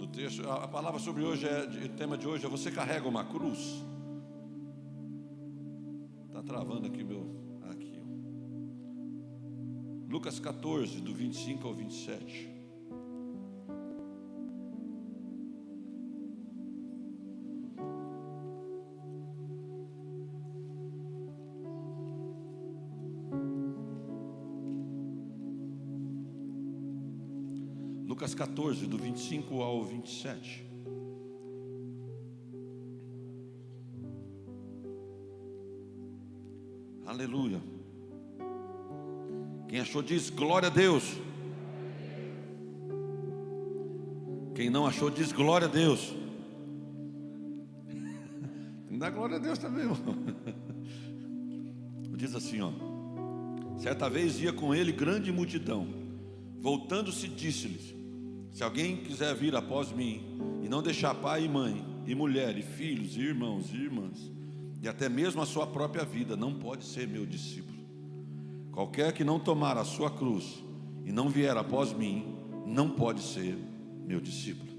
texto, a palavra sobre hoje o tema de hoje é: você carrega uma cruz? Está travando aqui aqui. Lucas 14, do 25 ao 27. Lucas 14, do 25 ao 27. Aleluia. Quem achou diz glória a Deus. Quem não achou diz glória a Deus. Dá glória a Deus também, irmão. Diz assim, ó: certa vez ia com ele grande multidão. Voltando-se, disse-lhes: se alguém quiser vir após mim, e não deixar pai e mãe, e mulher, e filhos, e irmãos, e irmãs, e até mesmo a sua própria vida, não pode ser meu discípulo. Qualquer que não tomar a sua cruz, e não vier após mim, não pode ser meu discípulo.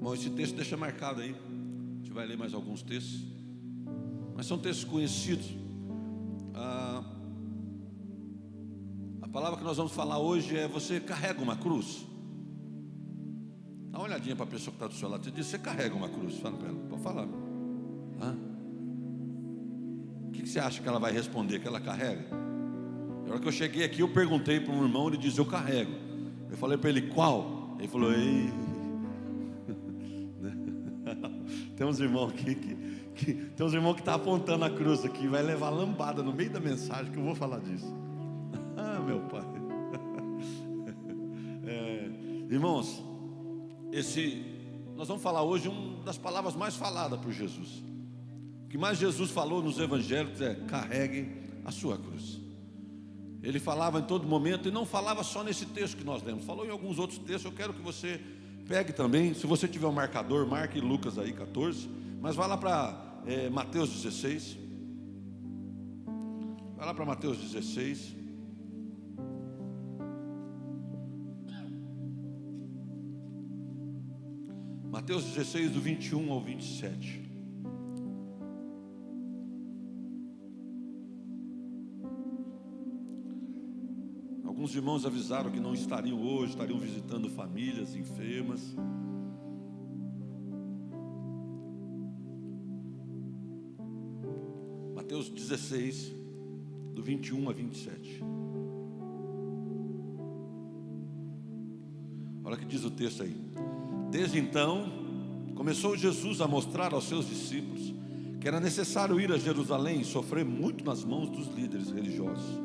Bom, esse texto deixa marcado aí. A gente vai ler mais alguns textos, mas são textos conhecidos. A palavra que nós vamos falar hoje é: você carrega uma cruz? Dá uma olhadinha para a pessoa que está do seu lado. Você diz: você carrega uma cruz? Fala para ela, pode falar. O que você acha que ela vai responder que ela carrega? Na hora que eu cheguei aqui, eu perguntei para um irmão, ele disse: eu carrego. Eu falei para ele: qual? Ele falou: ei. Tem uns irmãos aqui tem uns irmãos que estão apontando a cruz aqui, vai levar lambada no meio da mensagem, que eu vou falar disso. Meu pai. Irmãos, nós vamos falar hoje uma das palavras mais faladas por Jesus. O que mais Jesus falou nos evangelhos é: carregue a sua cruz. Ele falava em todo momento, e não falava só nesse texto que nós lemos, falou em alguns outros textos. Eu quero que você pegue também, se você tiver um marcador, marque Lucas aí 14, mas vá lá para Mateus 16. Vai lá para Mateus 16. Mateus 16, do 21 ao 27. Alguns irmãos avisaram que não estariam hoje, estariam visitando famílias enfermas. Mateus 16, do 21 a 27. Olha o que diz o texto aí. Desde então, começou Jesus a mostrar aos seus discípulos que era necessário ir a Jerusalém e sofrer muito nas mãos dos líderes religiosos,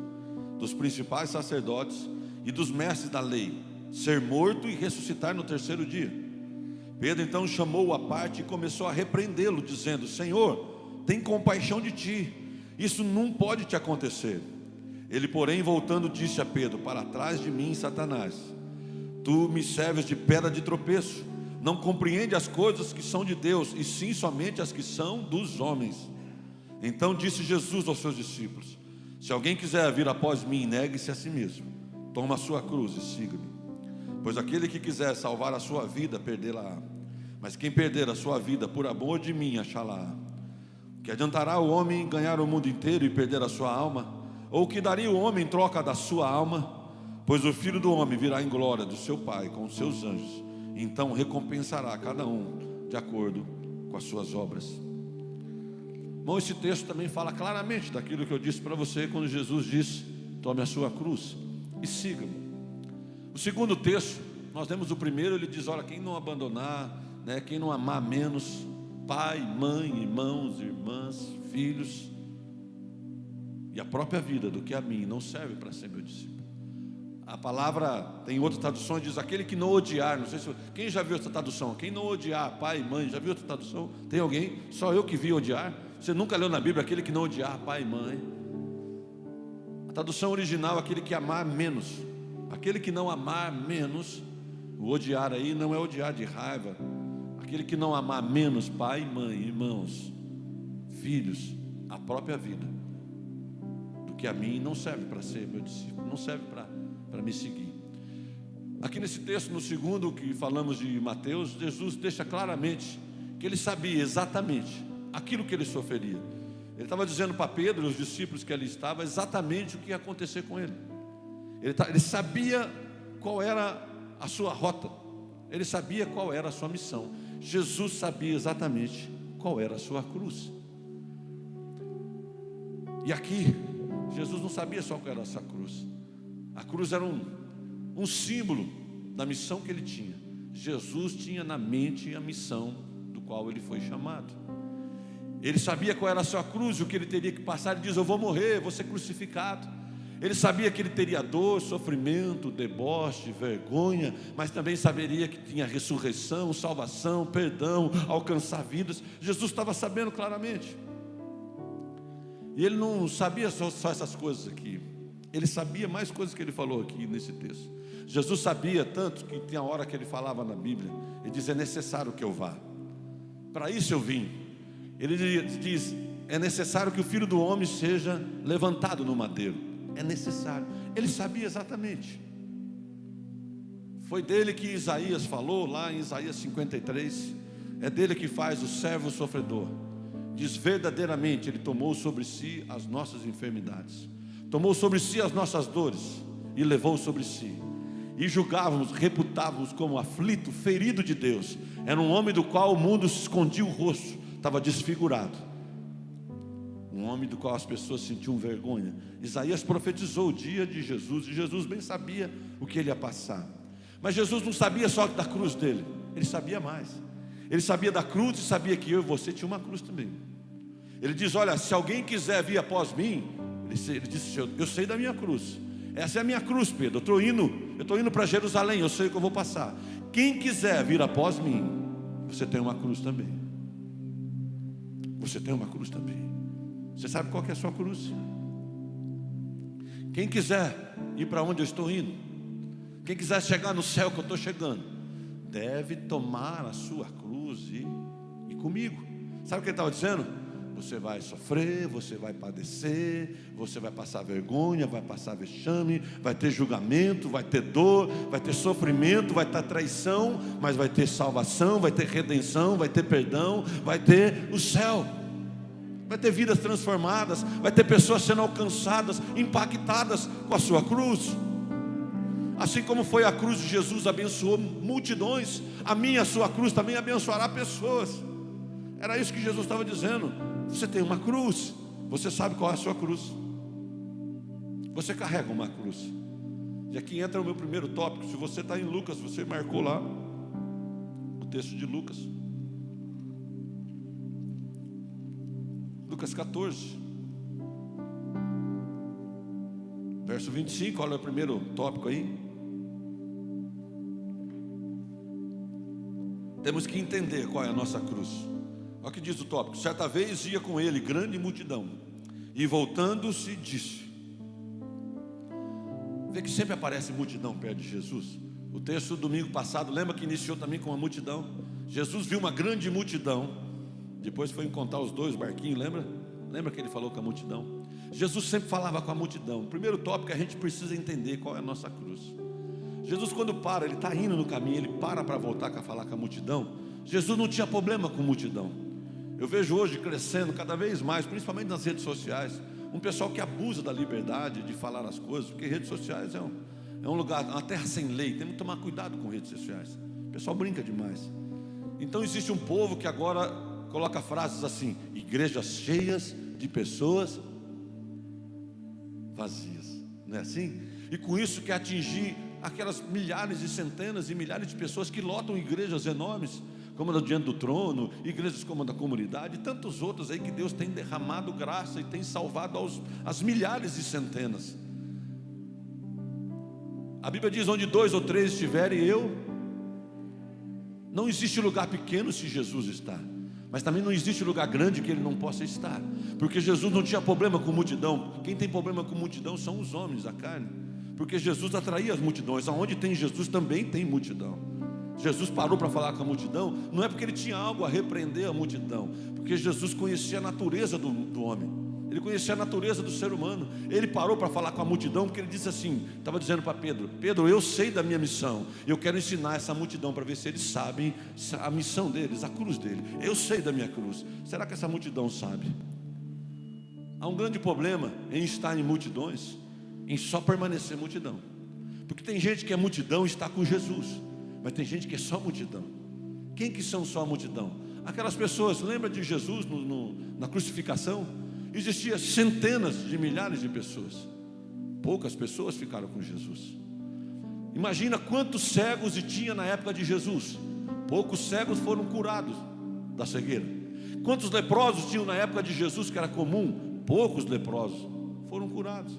dos principais sacerdotes e dos mestres da lei, ser morto e ressuscitar no terceiro dia. Pedro então chamou-o à parte e começou a repreendê-lo, dizendo: Senhor, tem compaixão de ti, isso não pode te acontecer. Ele, porém, voltando, disse a Pedro: para trás de mim, Satanás, tu me serves de pedra de tropeço, não compreende as coisas que são de Deus, e sim somente as que são dos homens. Então disse Jesus aos seus discípulos: se alguém quiser vir após mim, negue-se a si mesmo, toma a sua cruz e siga-me. Pois aquele que quiser salvar a sua vida, perdê-la-á, mas quem perder a sua vida por amor de mim, achá-la-á. Que adiantará o homem ganhar o mundo inteiro e perder a sua alma? Ou que daria o homem em troca da sua alma? Pois o Filho do Homem virá em glória do seu Pai com os seus anjos, então recompensará cada um de acordo com as suas obras. Bom, esse texto também fala claramente daquilo que eu disse para você quando Jesus disse: tome a sua cruz e siga-me. O segundo texto, nós lemos o primeiro, ele diz: olha, quem não abandonar, quem não amar menos pai, mãe, irmãos, irmãs, filhos e a própria vida do que a mim, não serve para ser meu discípulo. A palavra, tem outras traduções, diz: aquele que não odiar. Não sei se quem já viu essa tradução? Quem não odiar pai e mãe, já viu outra tradução? Tem alguém? Só eu que vi odiar? Você nunca leu na Bíblia aquele que não odiar pai e mãe? A tradução original: aquele que amar menos. Aquele que não amar menos. O odiar aí não é odiar de raiva. Aquele que não amar menos pai, mãe, irmãos, filhos, a própria vida do que a mim, não serve para ser meu discípulo, não serve para me seguir. Aqui nesse texto, no segundo que falamos de Mateus, Jesus deixa claramente que ele sabia exatamente aquilo que ele sofreria. Ele estava dizendo para Pedro e os discípulos que ali estavam exatamente o que ia acontecer com ele. Ele sabia qual era a sua rota, ele sabia qual era a sua missão. Jesus sabia exatamente qual era a sua cruz. E aqui, Jesus não sabia só qual era essa cruz. A cruz era um símbolo da missão que ele tinha. Jesus tinha na mente a missão do qual ele foi chamado. Ele sabia qual era a sua cruz, o que ele teria que passar. Ele diz: eu vou morrer, vou ser crucificado. Ele sabia que ele teria dor, sofrimento, deboche, vergonha, mas também saberia que tinha ressurreição, salvação, perdão, alcançar vidas. Jesus estava sabendo claramente. E ele não sabia só essas coisas aqui. Ele sabia mais coisas que ele falou aqui nesse texto. Jesus sabia tanto que tinha hora que ele falava na Bíblia, ele diz: é necessário que eu vá, para isso eu vim. Ele diz: é necessário que o Filho do Homem seja levantado no madeiro. É necessário. Ele sabia exatamente. Foi dele que Isaías falou lá em Isaías 53. É dele que faz o servo sofredor. Diz: verdadeiramente ele tomou sobre si as nossas enfermidades, tomou sobre si as nossas dores e levou sobre si. E julgávamos, reputávamos como aflito, ferido de Deus. Era um homem do qual o mundo se escondia o rosto, estava desfigurado. Um homem do qual as pessoas sentiam vergonha. Isaías profetizou o dia de Jesus, e Jesus bem sabia o que ele ia passar. Mas Jesus não sabia só da cruz dele, ele sabia mais. Ele sabia da cruz e sabia que eu e você tinha uma cruz também. Ele diz: olha, se alguém quiser vir após mim, ele disse: eu sei da minha cruz. Essa é a minha cruz, Pedro. Eu estou indo para Jerusalém, eu sei o que eu vou passar. Quem quiser vir após mim, você tem uma cruz também. Você tem uma cruz também. Você sabe qual que é a sua cruz? Quem quiser ir para onde eu estou indo, quem quiser chegar no céu que eu estou chegando, deve tomar a sua cruz e ir comigo. Sabe o que ele estava dizendo? Você vai sofrer, você vai padecer, você vai passar vergonha, vai passar vexame, vai ter julgamento, vai ter dor, vai ter sofrimento, vai ter traição, mas vai ter salvação, vai ter redenção, vai ter perdão, vai ter o céu. Vai ter vidas transformadas, vai ter pessoas sendo alcançadas, impactadas com a sua cruz. Assim como foi a cruz de Jesus, abençoou multidões, a minha, a sua cruz também abençoará pessoas. Era isso que Jesus estava dizendo. Você tem uma cruz, você sabe qual é a sua cruz. Você carrega uma cruz. E aqui entra o meu primeiro tópico. Se você está em Lucas, você marcou lá o texto de Lucas. Lucas 14, verso 25, olha o primeiro tópico aí. Temos que entender qual é a nossa cruz. Olha o que diz o tópico: certa vez ia com ele grande multidão, e voltando-se disse. Vê que sempre aparece multidão perto de Jesus. O texto do domingo passado, lembra que iniciou também com uma multidão? Jesus viu uma grande multidão. Depois foi encontrar os dois barquinhos, lembra? Lembra que ele falou com a multidão? Jesus sempre falava com a multidão. O primeiro tópico, a gente precisa entender qual é a nossa cruz. Jesus, quando para, ele está indo no caminho, ele para voltar para falar com a multidão. Jesus não tinha problema com multidão. Eu vejo hoje crescendo cada vez mais, principalmente nas redes sociais, um pessoal que abusa da liberdade de falar as coisas, porque redes sociais é um lugar, uma terra sem lei. Temos que tomar cuidado com redes sociais. O pessoal brinca demais. Então existe um povo que agora coloca frases assim: igrejas cheias de pessoas vazias, não é assim? E com isso quer atingir aquelas milhares e centenas e milhares de pessoas que lotam igrejas enormes, como a do Diante do Trono, igrejas como a da Comunidade, e tantos outros aí que Deus tem derramado graça e tem salvado as milhares e centenas. A Bíblia diz: onde 2 ou 3 estiverem, não existe lugar pequeno se Jesus está. Mas também não existe lugar grande que ele não possa estar, porque Jesus não tinha problema com multidão. Quem tem problema com multidão são os homens, a carne, porque Jesus atraía as multidões. Aonde tem Jesus também tem multidão. Jesus parou para falar com a multidão, não é porque ele tinha algo a repreender a multidão, porque Jesus conhecia a natureza do homem. Ele conhecia a natureza do ser humano. Ele parou para falar com a multidão, porque ele disse assim, estava dizendo para Pedro: Pedro, eu sei da minha missão, eu quero ensinar essa multidão para ver se eles sabem a missão deles, a cruz dele. Eu sei da minha cruz. Será que essa multidão sabe? Há um grande problema em estar em multidões, em só permanecer multidão. Porque tem gente que é multidão e está com Jesus, mas tem gente que é só multidão. Quem que são só a multidão? Aquelas pessoas, lembra de Jesus na crucificação? Existiam centenas de milhares de pessoas. Poucas pessoas ficaram com Jesus. Imagina quantos cegos tinha na época de Jesus. Poucos cegos foram curados da cegueira. Quantos leprosos tinham na época de Jesus, que era comum? Poucos leprosos foram curados.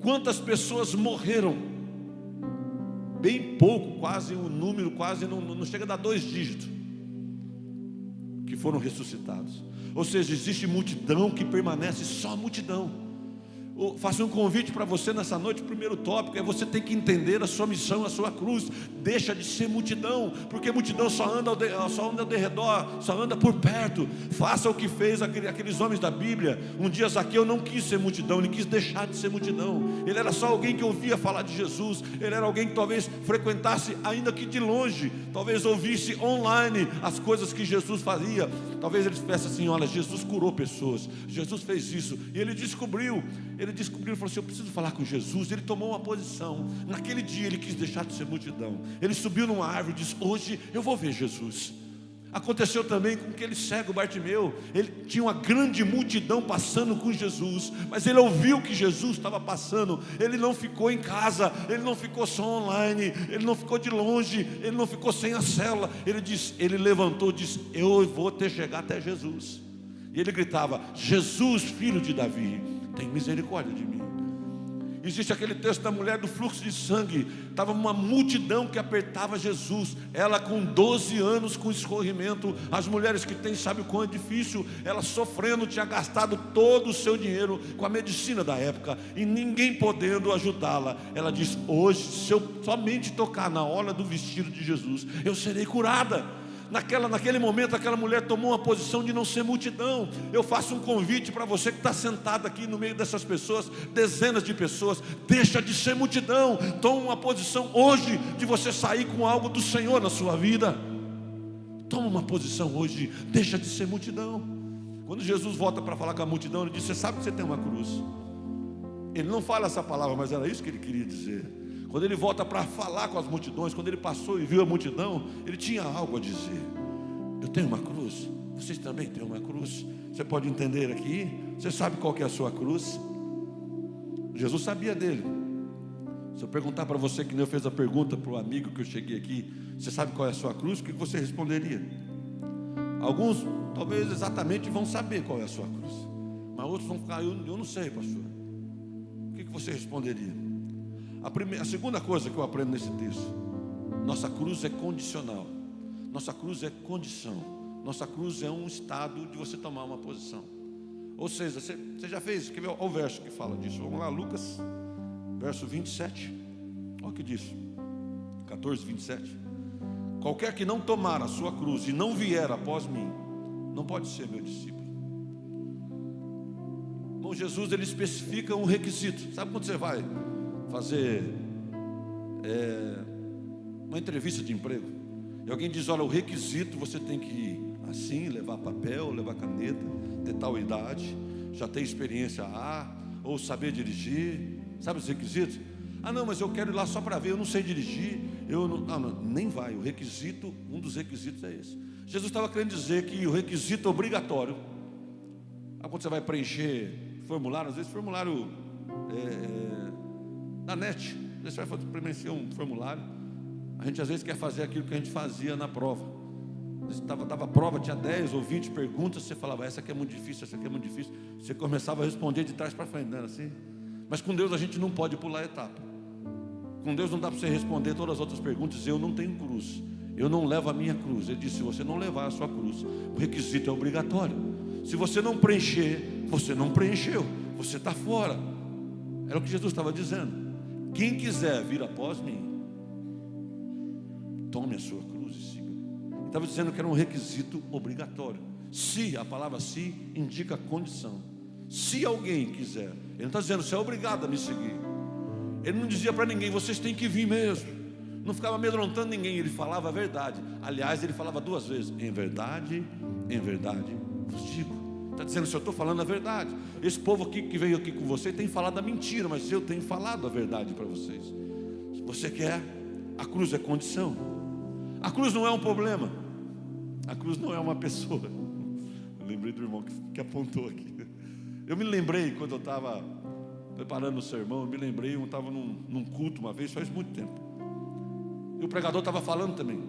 Quantas pessoas morreram? Bem pouco, quase o número quase não chega a dar 2 dígitos, que foram ressuscitados. Ou seja, existe multidão que permanece só multidão. Faço um convite para você nessa noite. O primeiro tópico é: você tem que entender a sua missão, a sua cruz. Deixa de ser multidão, porque multidão só anda ao redor, só anda por perto. Faça o que fez aqueles homens da Bíblia. Um dia Zaqueu não quis ser multidão, ele quis deixar de ser multidão. Ele era só alguém que ouvia falar de Jesus. Ele era alguém que talvez frequentasse, ainda que de longe, talvez ouvisse online as coisas que Jesus fazia. Talvez ele tivesse assim: olha, Jesus curou pessoas, Jesus fez isso. E ele descobriu, falou assim: eu preciso falar com Jesus. Ele tomou uma posição. Naquele dia ele quis deixar de ser multidão. Ele subiu numa árvore e disse: hoje eu vou ver Jesus. Aconteceu também com aquele cego Bartimeu. Ele tinha uma grande multidão passando com Jesus, mas ele ouviu que Jesus estava passando. Ele não ficou em casa, ele não ficou só online, ele não ficou de longe, ele não ficou sem a célula. Ele levantou e disse: eu vou chegar até Jesus. E ele gritava: Jesus, filho de Davi, tem misericórdia de mim. Existe aquele texto da mulher do fluxo de sangue. Estava uma multidão que apertava Jesus. Ela com 12 anos com escorrimento. As mulheres que têm, sabe o quão é difícil. Ela sofrendo, tinha gastado todo o seu dinheiro com a medicina da época, e ninguém podendo ajudá-la. Ela diz: hoje, se eu somente tocar na orla do vestido de Jesus, eu serei curada. Naquele momento, aquela mulher tomou uma posição de não ser multidão. Eu faço um convite para você que está sentado aqui no meio dessas pessoas, dezenas de pessoas. Deixa de ser multidão. Toma uma posição hoje de você sair com algo do Senhor na sua vida. Toma uma posição hoje. Deixa de ser multidão. Quando Jesus volta para falar com a multidão, ele diz: você sabe que você tem uma cruz. Ele não fala essa palavra, mas era isso que ele queria dizer. Quando ele volta para falar com as multidões, quando ele passou e viu a multidão, ele tinha algo a dizer. Eu tenho uma cruz, vocês também têm uma cruz. Você pode entender aqui? Você sabe qual que é a sua cruz? Jesus sabia dele. Se eu perguntar para você, que nem eu fiz a pergunta para o amigo que eu cheguei aqui: você sabe qual é a sua cruz? O que você responderia? Alguns talvez exatamente vão saber qual é a sua cruz, mas outros vão ficar: eu não sei, pastor. O que você responderia? A segunda coisa que eu aprendo nesse texto: nossa cruz é condicional. Nossa cruz é condição. Nossa cruz é um estado de você tomar uma posição. Ou seja, você já fez, quer ver o verso que fala disso? Vamos lá, Lucas, verso 27. Olha o que diz, 14, 27. Qualquer que não tomar a sua cruz e não vier após mim, não pode ser meu discípulo. Bom, Jesus, ele especifica um requisito. Sabe quando você vai fazer uma entrevista de emprego e alguém diz: olha, o requisito, você tem que ir assim, levar papel, levar caneta, ter tal idade, já ter experiência ou saber dirigir. Sabe os requisitos? Ah, não, mas eu quero ir lá só para ver, eu não sei dirigir, não, nem vai. O requisito, um dos requisitos é esse. Jesus estava querendo dizer que o requisito obrigatório, quando você vai preencher formulário, às vezes formulário na net, você vai preencher um formulário, a gente às vezes quer fazer aquilo que a gente fazia na prova. Dava a prova, tinha 10 ou 20 perguntas, você falava: essa aqui é muito difícil, essa aqui é muito difícil. Você começava a responder de trás para frente, não era assim? Mas com Deus a gente não pode pular a etapa. Com Deus não dá para você responder todas as outras perguntas e dizer: eu não tenho cruz, eu não levo a minha cruz. Ele disse: se você não levar a sua cruz, o requisito é obrigatório. Se você não preencher, você não preencheu, você está fora. Era o que Jesus estava dizendo. Quem quiser vir após mim, tome a sua cruz e siga. Ele estava dizendo que era um requisito obrigatório. Se, a palavra se indica condição. Se alguém quiser. Ele não está dizendo, você é obrigado a me seguir. Ele não dizia para ninguém, vocês têm que vir mesmo. Não ficava amedrontando ninguém, ele falava a verdade. Aliás, ele falava 2 vezes, em verdade vos digo. Está dizendo, se eu estou falando a verdade. Esse povo aqui que veio aqui com você tem falado a mentira, mas eu tenho falado a verdade para vocês. Se você quer, a cruz é condição. A cruz não é um problema. A cruz não é uma pessoa. Eu lembrei do irmão que apontou aqui. Eu me lembrei quando eu estava preparando o sermão, eu estava num culto uma vez, faz muito tempo. E o pregador estava falando também.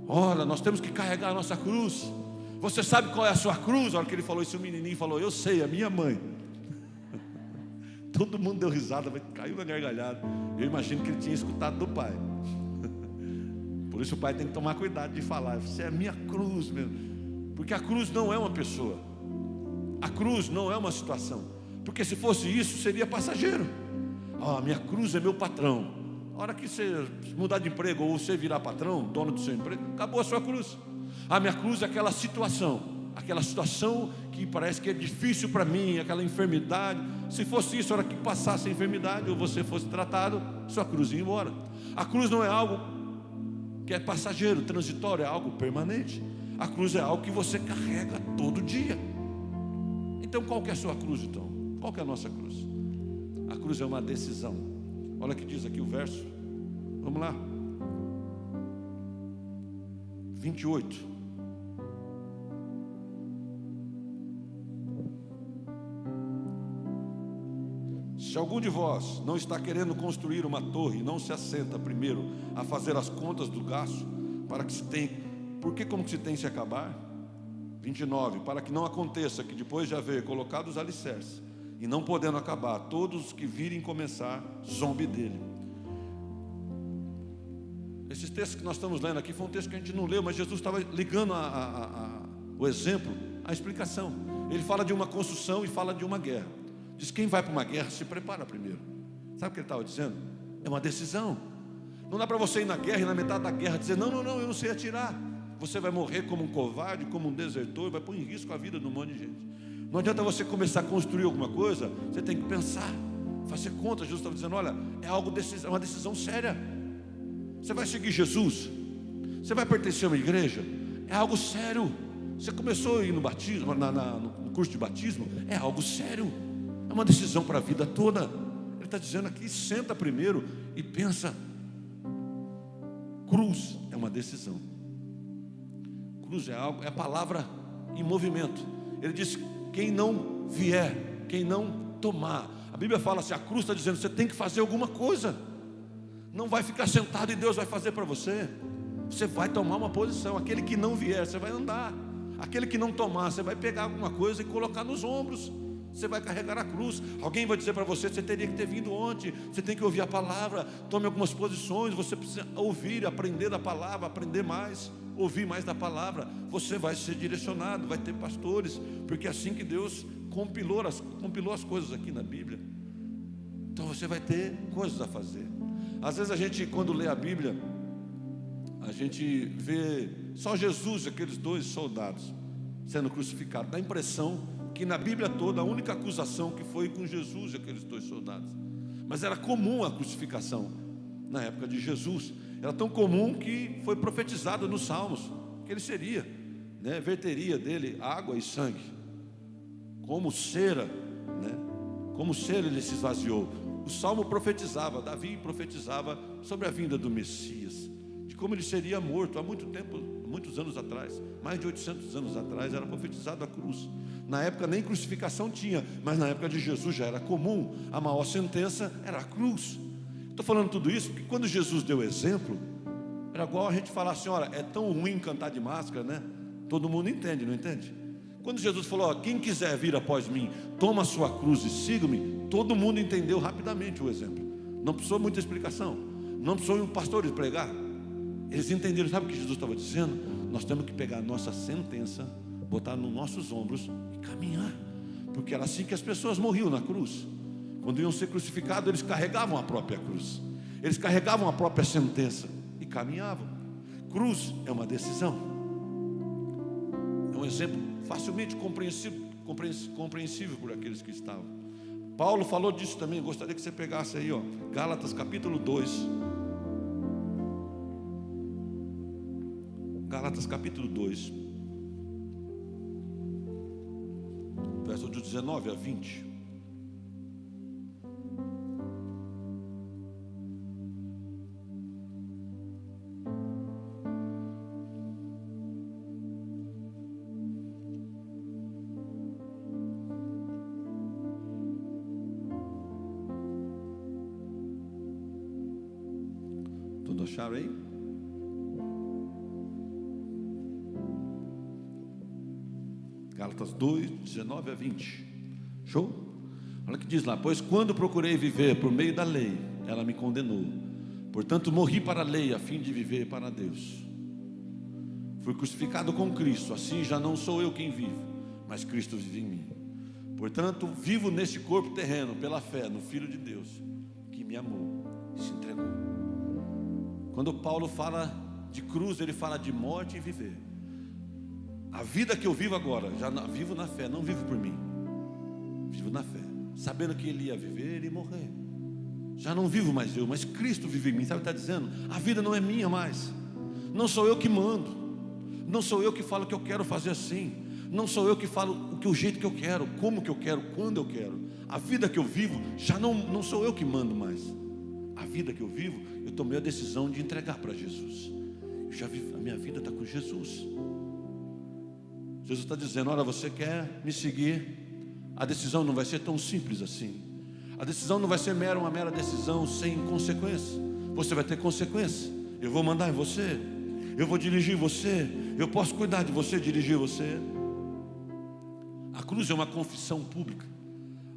Olha, nós temos que carregar a nossa cruz. Você sabe qual é a sua cruz? A hora que ele falou isso, o menininho falou, eu sei, a minha mãe. Todo mundo deu risada, caiu na gargalhada. Eu imagino que ele tinha escutado do pai. Por isso o pai tem que tomar cuidado de falar, você é a minha cruz mesmo. Porque a cruz não é uma pessoa. A cruz não é uma situação. Porque se fosse isso, seria passageiro. A minha cruz é meu patrão. A hora que você mudar de emprego ou você virar patrão, dono do seu emprego, acabou a sua cruz. A minha cruz é aquela situação que parece que é difícil para mim, aquela enfermidade. Se fosse isso, a hora que passasse a enfermidade ou você fosse tratado, sua cruz ia embora. A cruz não é algo que é passageiro, transitório, é algo permanente. A cruz é algo que você carrega todo dia. Então qual que é a sua cruz então? Qual que é a nossa cruz? A cruz é uma decisão. Olha o que diz aqui o verso. Vamos lá. 28. Se algum de vós não está querendo construir uma torre, não se assenta primeiro a fazer as contas do gasto, para que se tenha, porque como que se tem se acabar? 29, para que não aconteça que depois de haver colocado os alicerces, e não podendo acabar, todos os que virem começar, zombe dele. Esses textos que nós estamos lendo aqui, foi um texto que a gente não leu, mas Jesus estava ligando o exemplo à explicação. Ele fala de uma construção e fala de uma guerra. Diz, quem vai para uma guerra se prepara primeiro. Sabe o que ele estava dizendo? É uma decisão. Não dá para você ir na guerra e na metade da guerra dizer, não, eu não sei atirar. Você vai morrer como um covarde, como um desertor, vai pôr em risco a vida de um monte de gente. Não adianta você começar a construir alguma coisa, você tem que pensar, fazer conta. Jesus estava dizendo, olha, é uma decisão séria. Você vai seguir Jesus? Você vai pertencer a uma igreja? É algo sério. Você começou a ir no batismo, no curso de batismo, é algo sério. É uma decisão para a vida toda. Ele está dizendo aqui, senta primeiro e pensa. Cruz é uma decisão. Cruz é algo, é a palavra em movimento. Ele diz, quem não vier, quem não tomar. A Bíblia fala assim, a cruz está dizendo, você tem que fazer alguma coisa. Não vai ficar sentado e Deus vai fazer para você. Você vai tomar uma posição. Aquele que não vier, você vai andar. Aquele que não tomar, você vai pegar alguma coisa e colocar nos ombros. Você vai carregar a cruz. Alguém vai dizer para você, você teria que ter vindo ontem. Você tem que ouvir a palavra. Tome algumas posições. Você precisa ouvir, aprender da palavra, aprender mais, ouvir mais da palavra. Você vai ser direcionado, vai ter pastores, porque é assim que Deus compilou as coisas aqui na Bíblia. Então você vai ter coisas a fazer. Às vezes a gente, quando lê a Bíblia, a gente vê só Jesus e aqueles 2 soldados sendo crucificados. Dá a impressão que na Bíblia toda a única acusação que foi com Jesus e aqueles 2 soldados. Mas era comum a crucificação na época de Jesus. Era tão comum que foi profetizado nos Salmos que ele seria, verteria dele água e sangue, como cera, como cera ele se esvaziou. O Salmo profetizava, Davi profetizava sobre a vinda do Messias, de como ele seria morto há muito tempo, muitos anos atrás, mais de 800 anos atrás, era profetizado a cruz. Na época nem crucificação tinha, mas na época de Jesus já era comum, a maior sentença era a cruz. Estou falando tudo isso porque quando Jesus deu exemplo, era igual a gente falar assim, olha, é tão ruim cantar de máscara, Todo mundo entende, não entende? Quando Jesus falou, quem quiser vir após mim, toma a sua cruz e siga-me, todo mundo entendeu rapidamente o exemplo. Não precisou muita explicação, não precisou um pastor pregar. Eles entenderam, sabe o que Jesus estava dizendo? Nós temos que pegar a nossa sentença, botar nos nossos ombros e caminhar, porque era assim que as pessoas morriam na cruz. Quando iam ser crucificados, eles carregavam a própria cruz, eles carregavam a própria sentença e caminhavam. Cruz é uma decisão. É um exemplo facilmente compreensível compreensível por aqueles que estavam. Paulo falou disso também. Gostaria que você pegasse aí, Gálatas capítulo 2. Gálatas capítulo 2, verso de 19 a 20. Todos acharam aí? Gálatas 2, 19 a 20. Show? Olha o que diz lá: pois quando procurei viver por meio da lei, ela me condenou. Portanto morri para a lei, a fim de viver para Deus. Fui crucificado com Cristo, assim já não sou eu quem vive, mas Cristo vive em mim. Portanto vivo neste corpo terreno, pela fé no Filho de Deus, que me amou e se entregou. Quando Paulo fala de cruz, ele fala de morte e viver. A vida que eu vivo agora, já vivo na fé, não vivo por mim, vivo na fé, sabendo que ele ia viver e morrer. Já não vivo mais eu, mas Cristo vive em mim. Sabe o que está dizendo? A vida não é minha mais. Não sou eu que mando. Não sou eu que falo que eu quero fazer assim. Não sou eu que falo o jeito que eu quero, como que eu quero, quando eu quero. A vida que eu vivo, já não sou eu que mando mais. A vida que eu vivo, eu tomei a decisão de entregar para Jesus. Eu já vivo, a minha vida está com Jesus. Jesus está dizendo: olha, você quer me seguir? A decisão não vai ser tão simples assim. A decisão não vai ser uma mera decisão sem consequência. Você vai ter consequência. Eu vou mandar em você, eu vou dirigir você, eu posso cuidar de você, dirigir você. A cruz é uma confissão pública.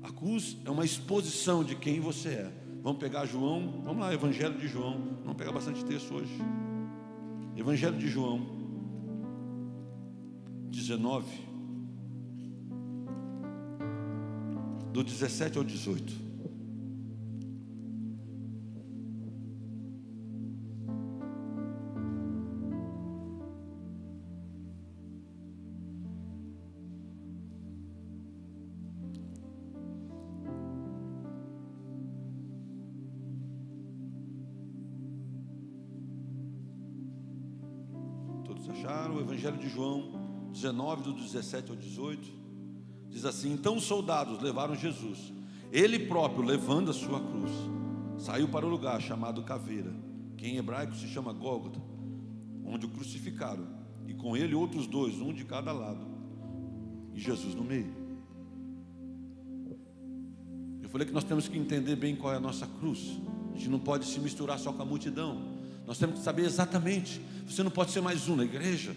A cruz é uma exposição de quem você é. Vamos pegar João, vamos lá, Evangelho de João. Vamos pegar bastante texto hoje. Evangelho de João 19, do 17 ao 18. Todos acharam? O Evangelho de João 19, do 17 ao 18, diz assim: então os soldados levaram Jesus, ele próprio levando a sua cruz, saiu para o lugar chamado Caveira, que em hebraico se chama Gólgota, onde o crucificaram, e com ele outros dois, um de cada lado, e Jesus no meio. Eu falei que nós temos que entender bem qual é a nossa cruz. A gente não pode se misturar só com a multidão. Nós temos que saber exatamente. Você não pode ser mais um na igreja.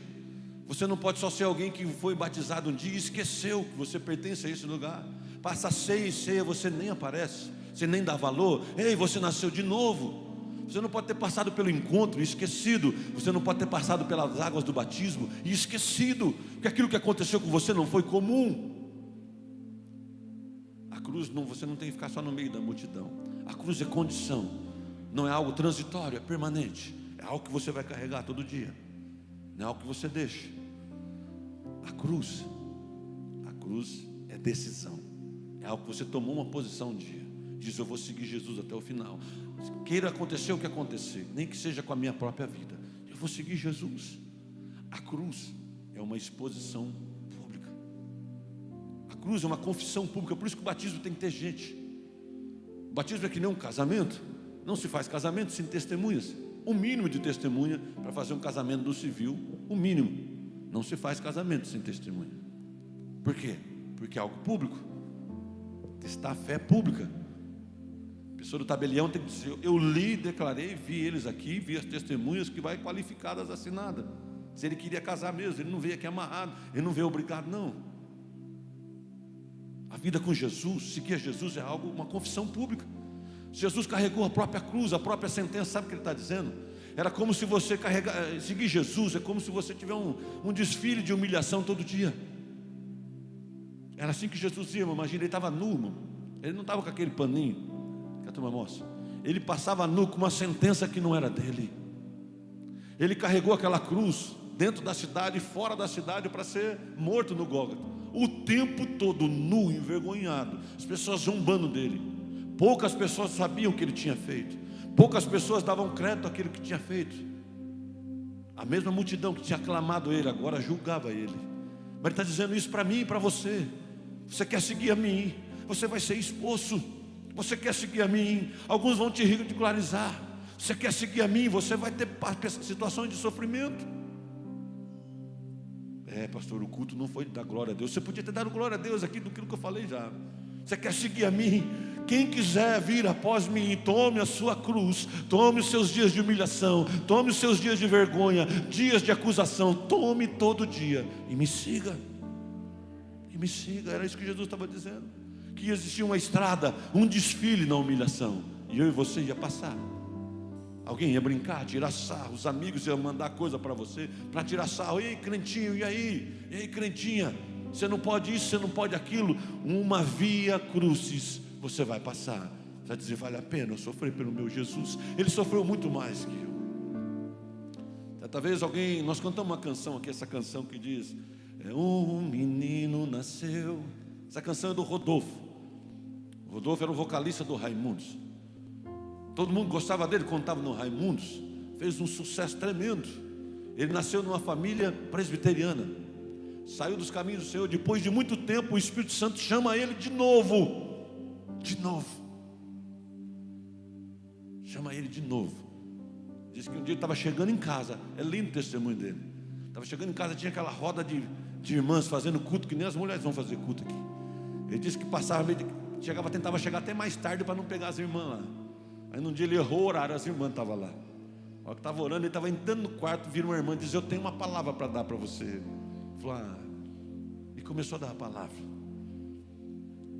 Você não pode só ser alguém que foi batizado um dia e esqueceu que você pertence a esse lugar. Passa ceia e ceia, você nem aparece, você nem dá valor. Ei, você nasceu de novo. Você não pode ter passado pelo encontro e esquecido. Você não pode ter passado pelas águas do batismo e esquecido que aquilo que aconteceu com você não foi comum. A cruz, você não tem que ficar só no meio da multidão. A cruz é condição, não é algo transitório, é permanente. É algo que você vai carregar todo dia, não é algo que você deixa. A cruz é decisão, é algo que você tomou uma posição um dia, diz: eu vou seguir Jesus até o final, queira acontecer o que acontecer, nem que seja com a minha própria vida, eu vou seguir Jesus. A cruz é uma exposição pública, a cruz é uma confissão pública. Por isso que o batismo tem que ter gente. O batismo é que nem um casamento. Não se faz casamento sem testemunhas. O mínimo de testemunha para fazer um casamento do civil, o mínimo. Não se faz casamento sem testemunha. Por quê? Porque é algo público. Testar a fé pública. A pessoa do tabelião tem que dizer: eu li, declarei, vi eles aqui, vi as testemunhas que vai qualificadas, assinada. Se ele queria casar mesmo, ele não veio aqui amarrado, ele não veio obrigado, não. A vida com Jesus, seguir a Jesus é algo, uma confissão pública. Jesus carregou a própria cruz, a própria sentença. Sabe o que ele está dizendo? Era como se você seguir Jesus, é como se você tiver um desfile de humilhação todo dia. Era assim que Jesus ia, imagina, ele estava nu, irmão. Ele não estava com aquele paninho que a turma mostra. Ele passava nu com uma sentença que não era dele. Ele carregou aquela cruz dentro da cidade e fora da cidade para ser morto no Gólgota, o tempo todo nu, envergonhado, as pessoas zombando dele. Poucas pessoas sabiam o que ele tinha feito, poucas pessoas davam crédito àquilo que tinha feito. A mesma multidão que tinha aclamado ele agora julgava ele. Mas ele está dizendo isso para mim e para você. Você quer seguir a mim, você vai ser expulso. Você quer seguir a mim, alguns vão te ridicularizar. Você quer seguir a mim, você vai ter situações de sofrimento. Pastor, o culto não foi dar glória a Deus. Você podia ter dado glória a Deus aqui do que eu falei já. Você quer seguir a mim? Quem quiser vir após mim, tome a sua cruz, tome os seus dias de humilhação, tome os seus dias de vergonha, dias de acusação, tome todo dia e me siga. E me siga, era isso que Jesus estava dizendo. Que existia uma estrada, um desfile na humilhação, e eu e você ia passar. Alguém ia brincar, tirar sarro, os amigos iam mandar coisa para você, para tirar sarro. Ei, crentinho, e aí? E aí, crentinha? Você não pode isso, você não pode aquilo. Uma via crucis você vai passar. Você vai dizer, vale a pena eu sofrer pelo meu Jesus. Ele sofreu muito mais que eu. Talvez alguém, nós cantamos uma canção aqui, essa canção que diz: um menino nasceu. Essa canção é do Rodolfo. O Rodolfo era o vocalista do Raimundos. Todo mundo gostava dele quando estava no Raimundos. Fez um sucesso tremendo. Ele nasceu numa família presbiteriana. Saiu dos caminhos do Senhor. Depois de muito tempo, o Espírito Santo chama ele de novo. De novo. Chama ele de novo. Diz que um dia ele estava chegando em casa. É lindo o testemunho dele. Estava chegando em casa, tinha aquela roda de irmãs fazendo culto, que nem as mulheres vão fazer culto aqui. Ele disse que passava, tentava chegar até mais tarde para não pegar as irmãs lá. Aí num dia ele errou o horário, as irmãs estavam lá. A hora que estava orando, ele estava entrando no quarto, vira uma irmã e diz: eu tenho uma palavra para dar para você. Ele falou: e começou a dar a palavra.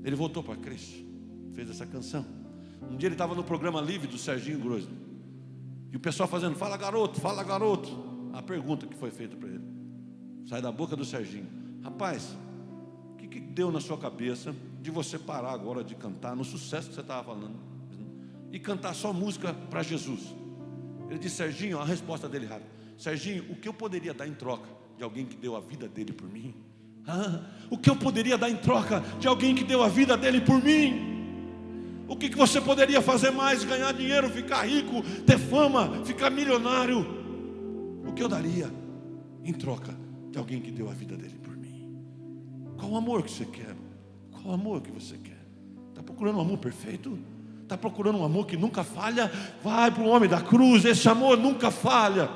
Ele voltou para Cristo, fez essa canção. Um dia ele estava no programa Livre do Serginho Grosno, e o pessoal fazendo: fala garoto, fala garoto. A pergunta que foi feita para ele sai da boca do Serginho: rapaz, o que deu na sua cabeça de você parar agora de cantar no sucesso que você estava falando e cantar só música para Jesus? Ele disse: Serginho, a resposta dele rápida: Serginho, o que eu poderia dar em troca de alguém que deu a vida dele por mim? O que eu poderia dar em troca de alguém que deu a vida dele por mim? O que você poderia fazer mais? Ganhar dinheiro, ficar rico, ter fama, ficar milionário? O que eu daria em troca de alguém que deu a vida dele por mim? Qual o amor que você quer? Qual o amor que você quer? Está procurando um amor perfeito? Está procurando um amor que nunca falha? Vai para o homem da cruz, esse amor nunca falha.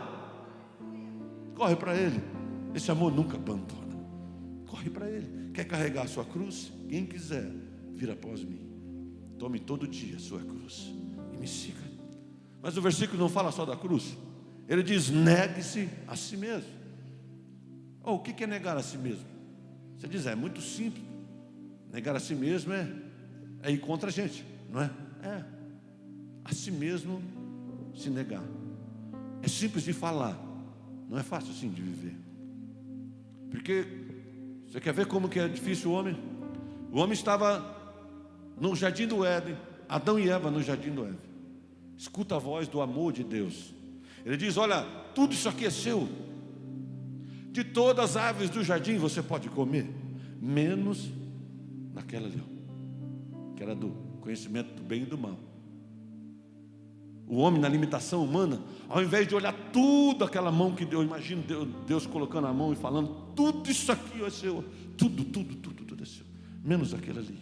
Corre para ele, esse amor nunca abandona. Corre para ele. Quer carregar a sua cruz? Quem quiser, vir após mim. Tome todo dia a sua cruz e me siga. Mas o versículo não fala só da cruz. Ele diz: negue-se a si mesmo. O que é negar a si mesmo? Você diz: é muito simples. Negar a si mesmo é ir contra a gente, não é? A si mesmo se negar. É simples de falar, não é fácil assim de viver. Porque você quer ver como que é difícil o homem? O homem estava no jardim do Éden, Adão e Eva no jardim do Éden. Escuta a voz do amor de Deus. Ele diz: olha, tudo isso aqui é seu. De todas as árvores do jardim você pode comer, menos naquela ali, que era do conhecimento do bem e do mal. O homem, na limitação humana, ao invés de olhar tudo aquela mão que Deus, imagina Deus colocando a mão e falando: tudo isso aqui é seu, tudo é seu, menos aquele ali.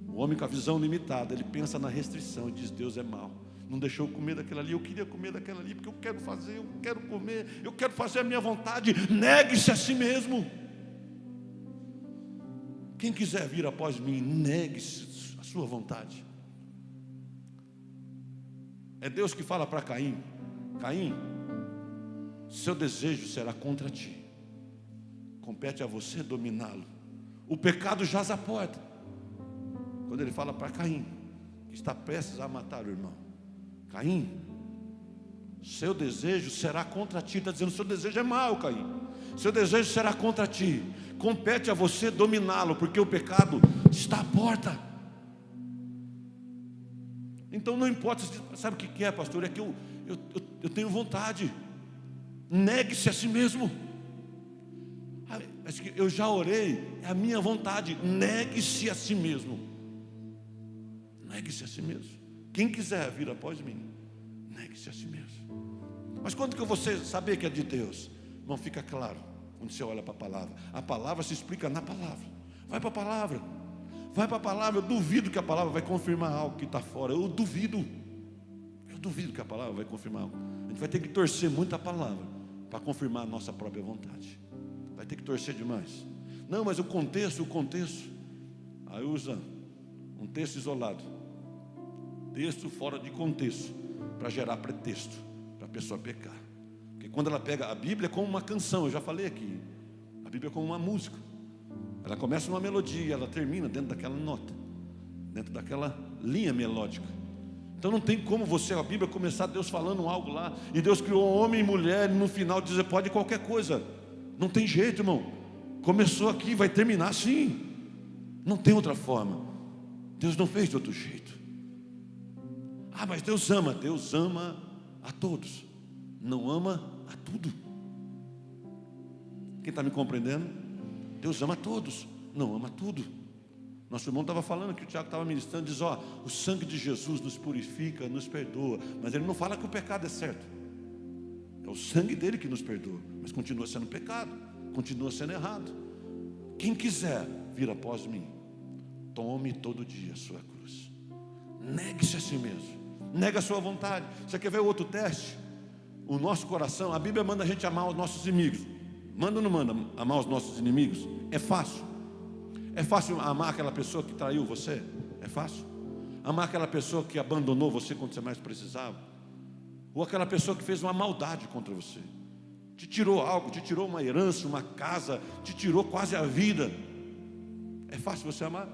O homem com a visão limitada, ele pensa na restrição e diz: Deus é mau, não deixou eu comer daquela ali, eu queria comer daquela ali, porque eu quero fazer, eu quero comer, eu quero fazer a minha vontade. Negue-se a si mesmo. Quem quiser vir após mim, negue-se a sua vontade. É Deus que fala para Caim: Caim, seu desejo será contra ti, compete a você dominá-lo. O pecado jaz à porta. Quando ele fala para Caim, que está prestes a matar o irmão: Caim, seu desejo será contra ti. Está dizendo: seu desejo é mau, Caim. Seu desejo será contra ti, compete a você dominá-lo, porque o pecado está à porta. Então não importa, sabe o que é, pastor? É que eu tenho vontade. Negue-se a si mesmo. mas que eu já orei, é a minha vontade. Negue-se a si mesmo. Negue-se a si mesmo. Quem quiser vir após mim, negue-se a si mesmo. Mas quando que você saber que é de Deus? Não fica claro quando você olha para a palavra. A palavra se explica na palavra. Vai para a palavra. Vai para a palavra. Eu duvido que a palavra vai confirmar algo que está fora. Eu duvido que a palavra vai confirmar algo. A gente vai ter que torcer muito a palavra para confirmar a nossa própria vontade. Vai ter que torcer demais. Não, mas o contexto. Aí usa um texto isolado, texto fora de contexto, para gerar pretexto, para a pessoa pecar. Porque quando ela pega a Bíblia é como uma canção, eu já falei aqui. A Bíblia é como uma música. Ela começa numa melodia, ela termina dentro daquela nota, dentro daquela linha melódica. Então não tem como você, a Bíblia, começar Deus falando algo lá, e Deus criou homem e mulher, e no final dizer pode qualquer coisa. Não tem jeito, irmão. Começou aqui, vai terminar assim. Não tem outra forma. Deus não fez de outro jeito. Ah, mas Deus ama a todos, não ama a tudo. Quem está me compreendendo? Deus ama a todos, não ama tudo. Nosso irmão estava falando que o Tiago estava ministrando, diz: ó, o sangue de Jesus nos purifica, nos perdoa. Mas ele não fala que o pecado é certo. É o sangue dele que nos perdoa, mas continua sendo pecado, continua sendo errado. Quem quiser vir após mim, tome todo dia a sua cruz. Negue-se a si mesmo, nega a sua vontade. Você quer ver outro teste? O nosso coração, a Bíblia manda a gente amar os nossos inimigos. Manda ou não manda amar os nossos inimigos? É fácil. É fácil amar aquela pessoa que traiu você? É fácil. Amar aquela pessoa que abandonou você quando você mais precisava? Ou aquela pessoa que fez uma maldade contra você? Te tirou algo, te tirou uma herança, uma casa, te tirou quase a vida. É fácil você amar?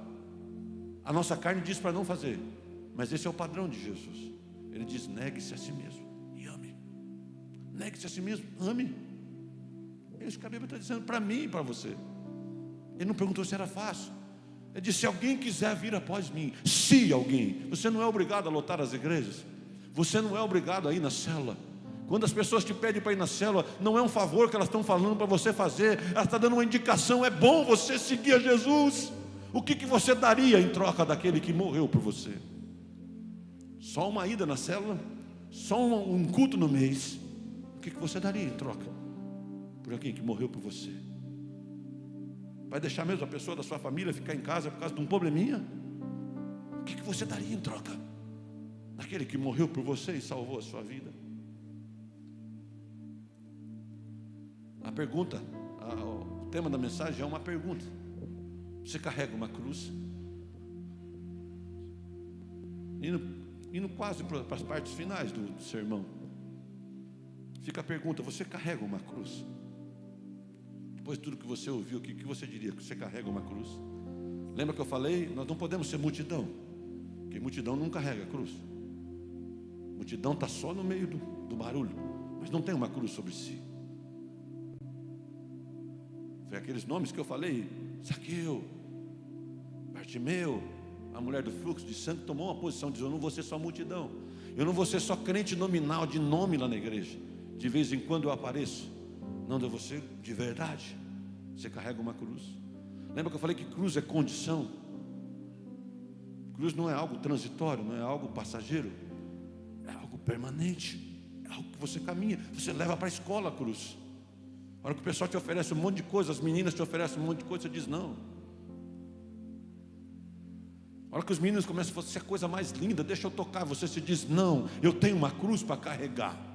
A nossa carne diz para não fazer, mas esse é o padrão de Jesus. Ele diz: negue-se a si mesmo e ame. Negue-se a si mesmo, ame. É isso que a Bíblia está dizendo para mim e para você. Ele não perguntou se era fácil. Ele disse: se alguém quiser vir após mim. Se alguém. Você não é obrigado a lotar as igrejas. Você não é obrigado a ir na célula. Quando as pessoas te pedem para ir na célula, não é um favor que elas estão falando para você fazer. Ela está dando uma indicação. É bom você seguir a Jesus. O que você daria em troca daquele que morreu por você? Só uma ida na célula? Só um culto no mês? O que você daria em troca por alguém que morreu por você? Vai deixar mesmo a pessoa da sua família ficar em casa por causa de um probleminha? O que você daria em troca daquele que morreu por você e salvou a sua vida? A pergunta, o tema da mensagem é uma pergunta. Você carrega uma cruz? Indo quase para as partes finais do sermão, fica a pergunta: você carrega uma cruz? Depois de tudo que você ouviu, o que você diria? Que você carrega uma cruz? Lembra que eu falei? Nós não podemos ser multidão, porque multidão não carrega a cruz. Multidão está só no meio do barulho, mas não tem uma cruz sobre si. Foi aqueles nomes que eu falei: Zaqueu, Bartimeu, a mulher do fluxo de sangue tomou uma posição, diz: eu não vou ser só multidão, eu não vou ser só crente nominal, de nome lá na igreja, de vez em quando eu apareço. Não, eu vou ser de verdade. Você carrega uma cruz. Lembra que eu falei que cruz é condição? Cruz não é algo transitório, não é algo passageiro, é algo permanente, é algo que você caminha, você leva para a escola a cruz. A hora que o pessoal te oferece um monte de coisa, as meninas te oferecem um monte de coisa, você diz não. A hora que os meninos começam a falar: você é a coisa mais linda, deixa eu tocar, você se diz não, eu tenho uma cruz para carregar.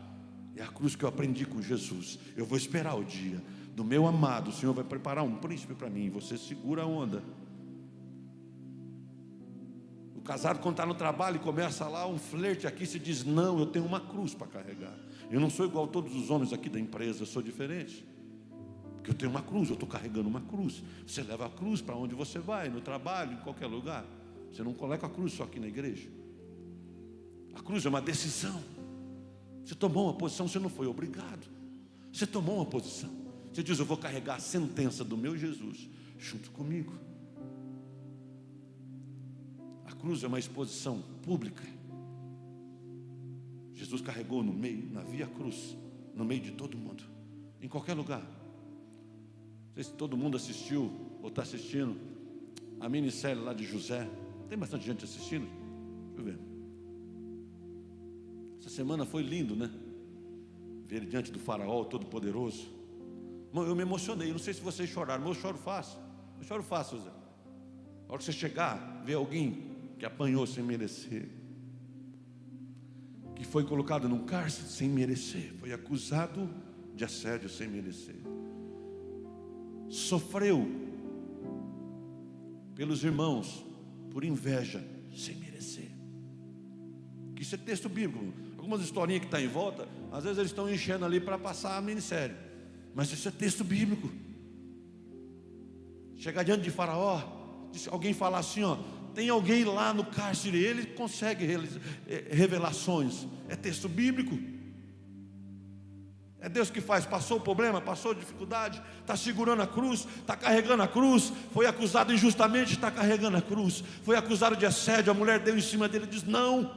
É a cruz que eu aprendi com Jesus. Eu vou esperar o dia do meu amado. O Senhor vai preparar um príncipe para mim. Você segura a onda. O casado, quando está no trabalho e começa lá um flerte aqui, se diz não, eu tenho uma cruz para carregar. Eu não sou igual a todos os homens aqui da empresa, eu sou diferente, porque eu tenho uma cruz, eu estou carregando uma cruz. Você leva a cruz para onde você vai, no trabalho, em qualquer lugar. Você não coloca a cruz só aqui na igreja. A cruz é uma decisão. Você tomou uma posição, você não foi obrigado. Você tomou uma posição. Você diz: eu vou carregar a sentença do meu Jesus junto comigo. A cruz é uma exposição pública. Jesus carregou no meio, na via cruz, no meio de todo mundo, em qualquer lugar. Não sei se todo mundo assistiu ou está assistindo a minissérie lá de José. Tem bastante gente assistindo? Deixa eu ver. Essa semana foi lindo, né? Ver ele diante do faraó todo-poderoso. Irmão, eu me emocionei. Não sei se vocês choraram, mas eu choro fácil. Eu choro fácil, José. A hora que você chegar, ver alguém que apanhou sem merecer, que foi colocado num cárcere sem merecer, foi acusado de assédio sem merecer, sofreu pelos irmãos por inveja sem merecer. Que isso é texto bíblico. Algumas historinhas que estão em volta, às vezes eles estão enchendo ali para passar a minissérie, mas isso é texto bíblico. Chegar diante de Faraó, alguém falar assim, ó, tem alguém lá no cárcere, ele consegue revelações. É texto bíblico. É Deus que faz. Passou o problema, passou a dificuldade, está segurando a cruz, está carregando a cruz. Foi acusado injustamente, está carregando a cruz. Foi acusado de assédio, a mulher deu em cima dele, diz não,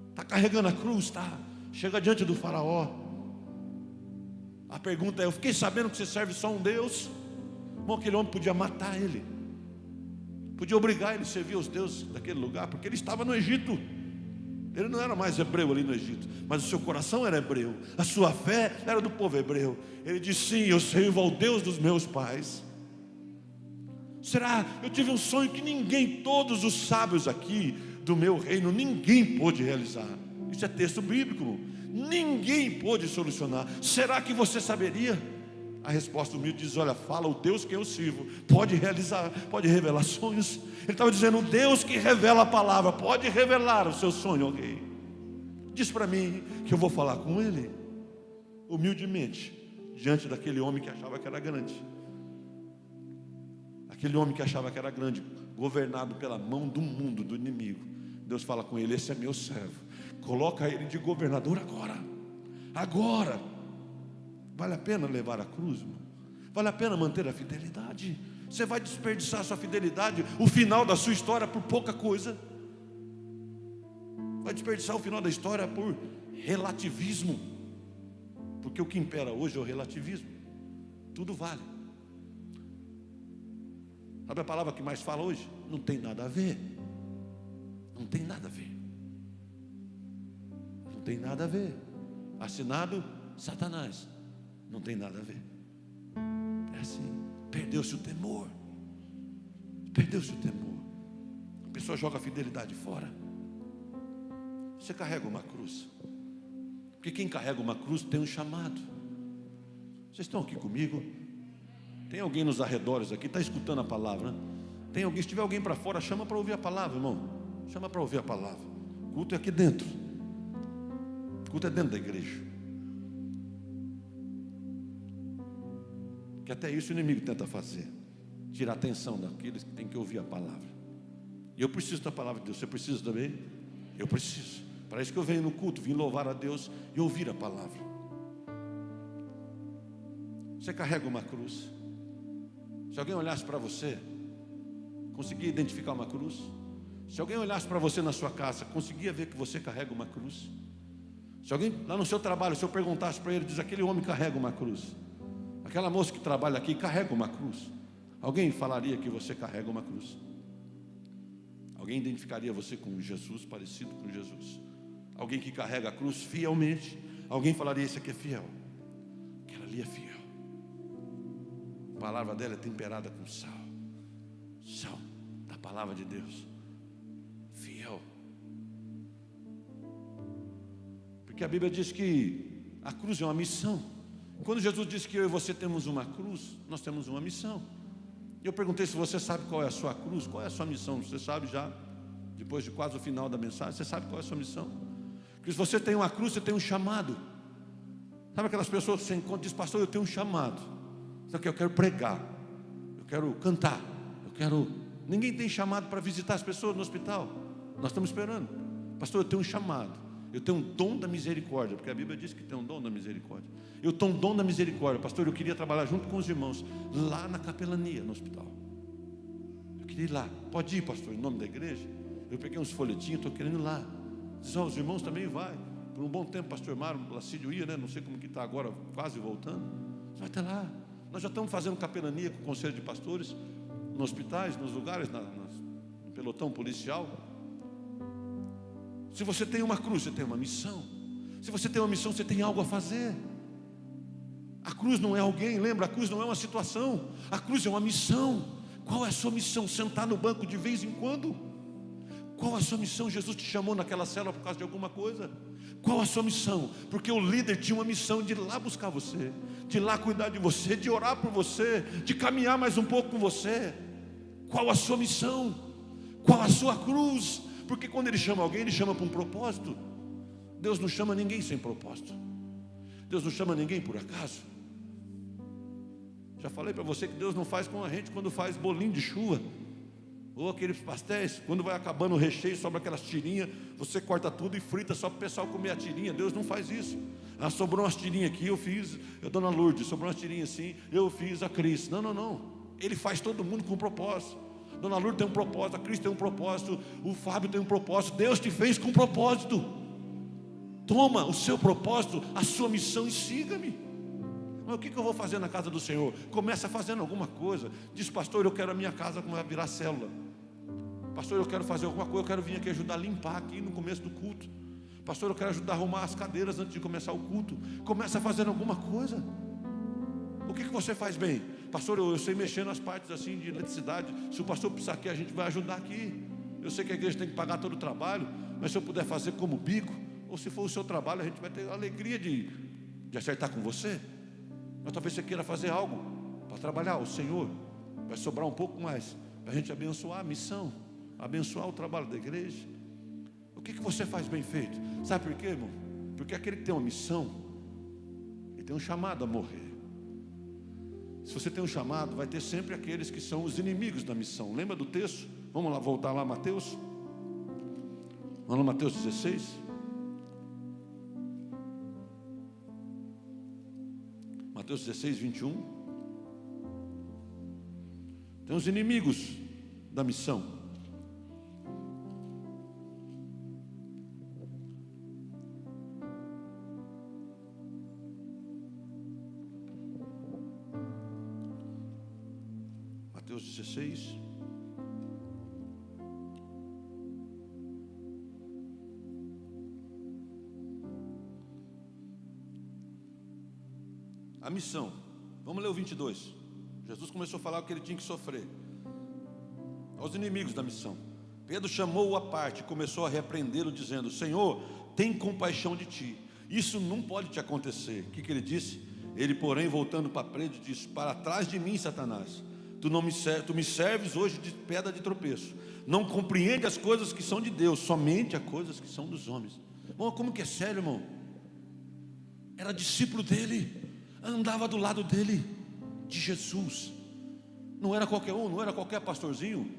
está carregando a cruz, tá? Chega diante do faraó. A pergunta é, eu fiquei sabendo que você serve só um Deus. Bom, aquele homem podia matar ele, podia obrigar ele a servir aos deuses daquele lugar, porque ele estava no Egito. Ele não era mais hebreu ali no Egito, mas o seu coração era hebreu, a sua fé era do povo hebreu. Ele disse, sim, eu sirvo ao Deus dos meus pais. Será? Eu tive um sonho que ninguém, todos os sábios aqui do meu reino, ninguém pôde realizar. Isso é texto bíblico. Ninguém pôde solucionar. Será que você saberia? A resposta humilde diz, olha, fala o Deus que eu sirvo, pode realizar, pode revelar sonhos. Ele estava dizendo, o Deus que revela a palavra, pode revelar o seu sonho a alguém. Diz para mim que eu vou falar com ele, humildemente, diante daquele homem que achava que era grande. Aquele homem que achava que era grande, governado pela mão do mundo, do inimigo. Deus fala com ele, esse é meu servo, coloca ele de governador agora. Agora. Vale a pena levar a cruz, irmão? Vale a pena manter a fidelidade? Você vai desperdiçar a sua fidelidade, o final da sua história, por pouca coisa? Vai desperdiçar o final da história por relativismo? Porque o que impera hoje é o relativismo. Tudo vale. Sabe a palavra que mais fala hoje? Não tem nada a ver. Não tem nada a ver. Não tem nada a ver. Assinado Satanás. Não tem nada a ver. É assim. Perdeu-se o temor. Perdeu-se o temor. A pessoa joga a fidelidade fora. Você carrega uma cruz. Porque quem carrega uma cruz tem um chamado. Vocês estão aqui comigo? Tem alguém nos arredores aqui, está escutando a palavra, né? Tem alguém, se tiver alguém para fora, chama para ouvir a palavra, irmão. Chama para ouvir a palavra. O culto é aqui dentro. O culto é dentro da igreja. Que até isso o inimigo tenta fazer, tirar a atenção daqueles que têm que ouvir a palavra. E eu preciso da palavra de Deus. Você precisa também? Eu preciso. Para isso que eu venho no culto, vim louvar a Deus e ouvir a palavra. Você carrega uma cruz. Se alguém olhasse para você, conseguia identificar uma cruz? Se alguém olhasse para você na sua casa, conseguia ver que você carrega uma cruz? Se alguém lá no seu trabalho, se eu perguntasse para ele, diz, aquele homem carrega uma cruz. Aquela moça que trabalha aqui carrega uma cruz. Alguém falaria que você carrega uma cruz? Alguém identificaria você com Jesus, parecido com Jesus? Alguém que carrega a cruz fielmente? Alguém falaria, esse aqui é fiel. Aquela ali é fiel. A palavra dela é temperada com sal. Sal da palavra de Deus. Fiel. Porque a Bíblia diz que a cruz é uma missão. Quando Jesus disse que eu e você temos uma cruz, nós temos uma missão. E eu perguntei se você sabe qual é a sua cruz, qual é a sua missão. Você sabe já, depois de quase o final da mensagem, você sabe qual é a sua missão? Porque se você tem uma cruz, você tem um chamado. Sabe aquelas pessoas que você encontra e diz, pastor, eu tenho um chamado. Só que eu quero pregar, eu quero cantar, Ninguém tem chamado para visitar as pessoas no hospital. Nós estamos esperando. Pastor, eu tenho um chamado. Eu tenho um dom da misericórdia, porque a Bíblia diz que tem um dom da misericórdia. Eu tenho um dom da misericórdia. Pastor, eu queria trabalhar junto com os irmãos lá na capelania, no hospital. Eu queria ir lá. Pode ir, pastor, em nome da igreja? Eu peguei uns folhetinhos, estou querendo ir lá. Diz, os irmãos também vai. Por um bom tempo, pastor Mário Lacídio ia, né? Não sei como que está agora, quase voltando. Vai até lá. Nós já estamos fazendo capelania com o conselho de pastores, nos hospitais, nos lugares, no pelotão policial. Se você tem uma cruz, você tem uma missão. Se você tem uma missão, você tem algo a fazer. A cruz não é alguém, lembra? A cruz não é uma situação. A cruz é uma missão. Qual é a sua missão? Sentar no banco de vez em quando? Qual a sua missão? Jesus te chamou naquela célula por causa de alguma coisa? Qual a sua missão? Porque o líder tinha uma missão de ir lá buscar você, de ir lá cuidar de você, de orar por você, de caminhar mais um pouco com você. Qual a sua missão? Qual a sua cruz? Porque quando Ele chama alguém, Ele chama para um propósito. Deus não chama ninguém sem propósito. Deus não chama ninguém por acaso. Já falei para você que Deus não faz com a gente quando faz bolinho de chuva, ou aqueles pastéis, quando vai acabando o recheio, sobra aquelas tirinhas, você corta tudo e frita só para o pessoal comer a tirinha. Deus não faz isso. Ah, sobrou umas tirinhas aqui, eu fiz, eu dona Lourdes, sobrou umas tirinhas assim, eu fiz a Cris. Não, não, não. Ele faz todo mundo com um propósito. Dona Lourdes tem um propósito, a Cris tem um propósito, o Fábio tem um propósito. Deus te fez com um propósito. Toma o seu propósito, a sua missão e siga-me. Mas o que eu vou fazer na casa do Senhor? Começa fazendo alguma coisa. Diz, pastor, eu quero a minha casa virar célula. Pastor, eu quero fazer alguma coisa, eu quero vir aqui ajudar a limpar aqui no começo do culto. Pastor, eu quero ajudar a arrumar as cadeiras antes de começar o culto. Começa fazendo alguma coisa. O que você faz bem? Pastor, eu sei mexer nas partes assim de eletricidade. Se o pastor precisar aqui, a gente vai ajudar aqui. Eu sei que a igreja tem que pagar todo o trabalho, mas se eu puder fazer como bico, ou se for o seu trabalho, a gente vai ter a alegria de acertar com você. Mas talvez você queira fazer algo para trabalhar o Senhor. Vai sobrar um pouco mais para a gente abençoar a missão, abençoar o trabalho da igreja. O que você faz bem feito? Sabe por quê, irmão? Porque aquele que tem uma missão, ele tem um chamado a morrer. Se você tem um chamado, vai ter sempre aqueles que são os inimigos da missão. Lembra do texto? Vamos lá, voltar lá, Mateus. Vamos lá, Mateus 16. Mateus 16, 21. Tem os inimigos da missão. Mateus 16. A missão. Vamos ler o 22. Jesus começou a falar o que ele tinha que sofrer. Aos inimigos da missão. Pedro chamou-o à parte e começou a repreendê-lo, dizendo: Senhor, tem compaixão de ti. Isso não pode te acontecer. O que ele disse? Ele, porém, voltando para Pedro, disse: Para trás de mim, Satanás. Tu me serves hoje de pedra de tropeço. Não compreende as coisas que são de Deus, somente as coisas que são dos homens. Bom, como que é sério, irmão? Era discípulo dele, andava do lado dele, de Jesus. Não era qualquer um, não era qualquer pastorzinho,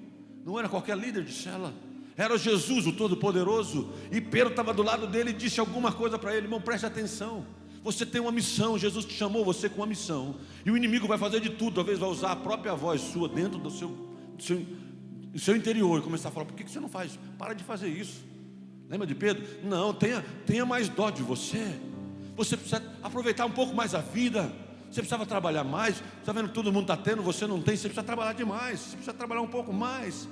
não era qualquer líder de cela. Era Jesus, o Todo-Poderoso. E Pedro estava do lado dele e disse alguma coisa para ele: irmão, preste atenção. Você tem uma missão, Jesus te chamou você com uma missão. E o inimigo vai fazer de tudo, talvez vai usar a própria voz sua dentro do seu interior e começar a falar: por que você não faz? Para de fazer isso. Lembra de Pedro? Não, tenha mais dó de você. Você precisa aproveitar um pouco mais a vida. Você precisava trabalhar mais. Está vendo que todo mundo está tendo, você não tem. Você precisa trabalhar demais. Você precisa trabalhar um pouco mais.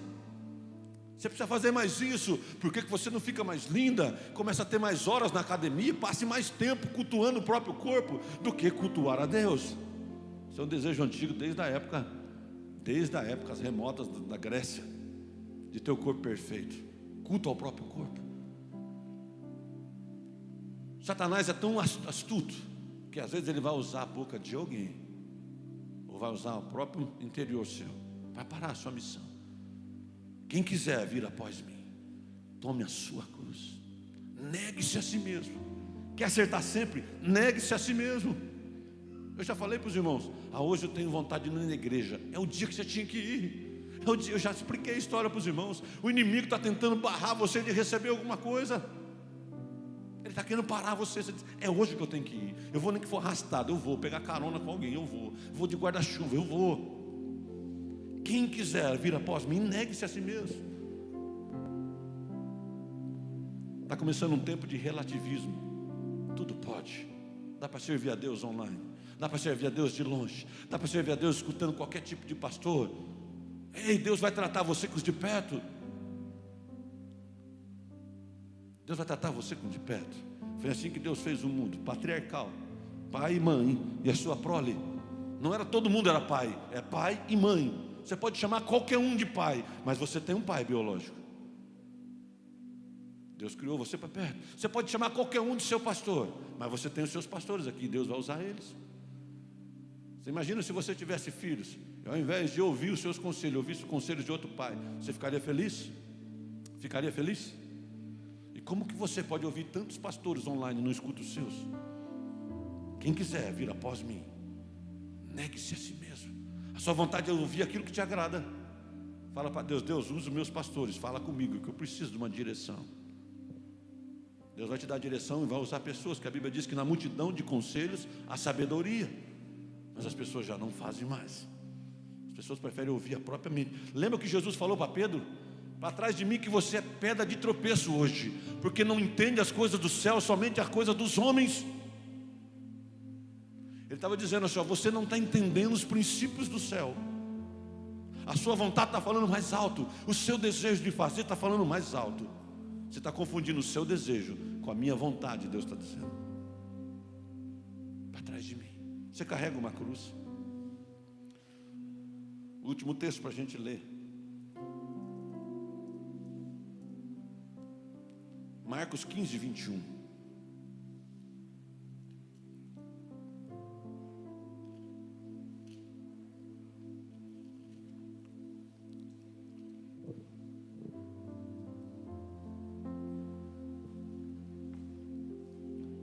Você precisa fazer mais isso. Por que você não fica mais linda? Começa a ter mais horas na academia. Passe mais tempo cultuando o próprio corpo do que cultuar a Deus. Isso é um desejo antigo desde a época as remotas da Grécia, de ter o corpo perfeito. Culto ao próprio corpo. Satanás é tão astuto que às vezes ele vai usar a boca de alguém, ou vai usar o próprio interior seu, para parar a sua missão. Quem quiser vir após mim, tome a sua cruz, negue-se a si mesmo. Quer acertar sempre? Negue-se a si mesmo. Eu já falei para os irmãos: hoje eu tenho vontade de ir na igreja. É o dia que você tinha que ir. Eu já expliquei a história para os irmãos. O inimigo está tentando barrar você de receber alguma coisa. Ele está querendo parar você. Você diz: é hoje que eu tenho que ir. Eu vou, nem que for arrastado, eu vou pegar carona com alguém, eu vou de guarda-chuva, eu vou. Quem quiser vir após mim, negue-se a si mesmo. Está começando um tempo de relativismo. Tudo pode. Dá para servir a Deus online. Dá para servir a Deus de longe. Dá para servir a Deus escutando qualquer tipo de pastor. Ei, Deus vai tratar você com os de perto. Deus vai tratar você com os de perto. Foi assim que Deus fez o mundo, patriarcal. Pai e mãe e a sua prole. Não era todo mundo era pai, é pai e mãe. Você pode chamar qualquer um de pai, mas você tem um pai biológico. Deus criou você para perto. Você pode chamar qualquer um de seu pastor, mas você tem os seus pastores aqui, Deus vai usar eles. Você imagina se você tivesse filhos, e ao invés de ouvir os seus conselhos, ouvisse os conselhos de outro pai, você ficaria feliz? Ficaria feliz? E como que você pode ouvir tantos pastores online e não escuta os seus? Quem quiser vir após mim, negue-se a si mesmo. A sua vontade é ouvir aquilo que te agrada. Fala para Deus: Deus, usa os meus pastores, fala comigo que eu preciso de uma direção. Deus vai te dar direção e vai usar pessoas, que a Bíblia diz que na multidão de conselhos há sabedoria. Mas as pessoas já não fazem mais. As pessoas preferem ouvir a própria mente. Lembra que Jesus falou para Pedro? Para trás de mim que você é pedra de tropeço hoje, porque não entende as coisas do céu, somente as coisas dos homens. Ele estava dizendo assim: ó, você não está entendendo os princípios do céu. A sua vontade está falando mais alto, o seu desejo de fazer está falando mais alto. Você está confundindo o seu desejo com a minha vontade, Deus está dizendo. Para trás de mim. Você carrega uma cruz. O último texto para a gente ler. Marcos 15, 21.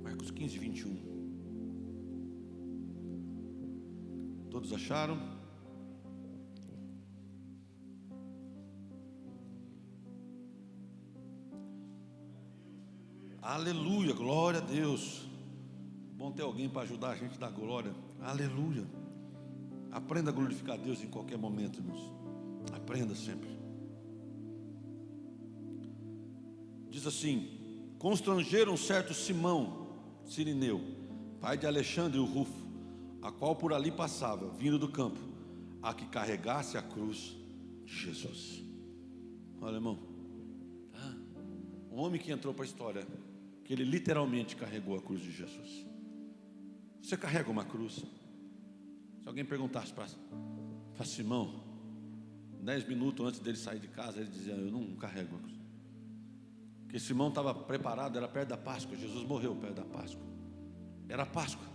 Marcos 15, 21. Todos acharam? Aleluia, glória a Deus. Bom ter alguém para ajudar a gente a dar glória. Aleluia. Aprenda a glorificar a Deus em qualquer momento, irmãos. Aprenda sempre. Diz assim: constrangeram certo Simão Cirineu, pai de Alexandre o Rufo, a qual por ali passava, vindo do campo, a que carregasse a cruz de Jesus. Olha, irmão, um homem que entrou para a história, que ele literalmente carregou a cruz de Jesus. Você carrega uma cruz? Se alguém perguntasse para Simão, 10 minutos antes dele sair de casa, ele dizia: eu não carrego a cruz. Porque Simão estava preparado, era perto da Páscoa. Jesus morreu perto da Páscoa. Era Páscoa.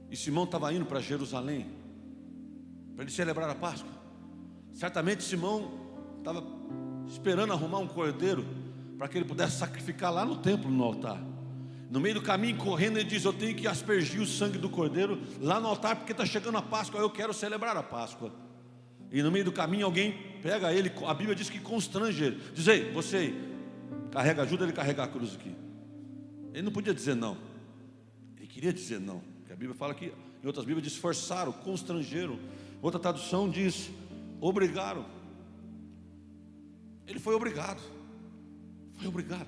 E Simão estava indo para Jerusalém para ele celebrar a Páscoa. Certamente Simão estava esperando arrumar um cordeiro para que ele pudesse sacrificar lá no templo, no altar. No meio do caminho, correndo, ele diz: eu tenho que aspergir o sangue do cordeiro lá no altar, porque está chegando a Páscoa, eu quero celebrar a Páscoa. E no meio do caminho alguém pega ele, a Bíblia diz que constrange ele, diz: ei, você carrega, ajuda ele a carregar a cruz aqui. Ele não podia dizer não, ele queria dizer não, porque a Bíblia fala que, em outras Bíblias diz forçaram, constrangeram. Outra tradução diz obrigaram. Ele foi obrigado. Foi obrigado.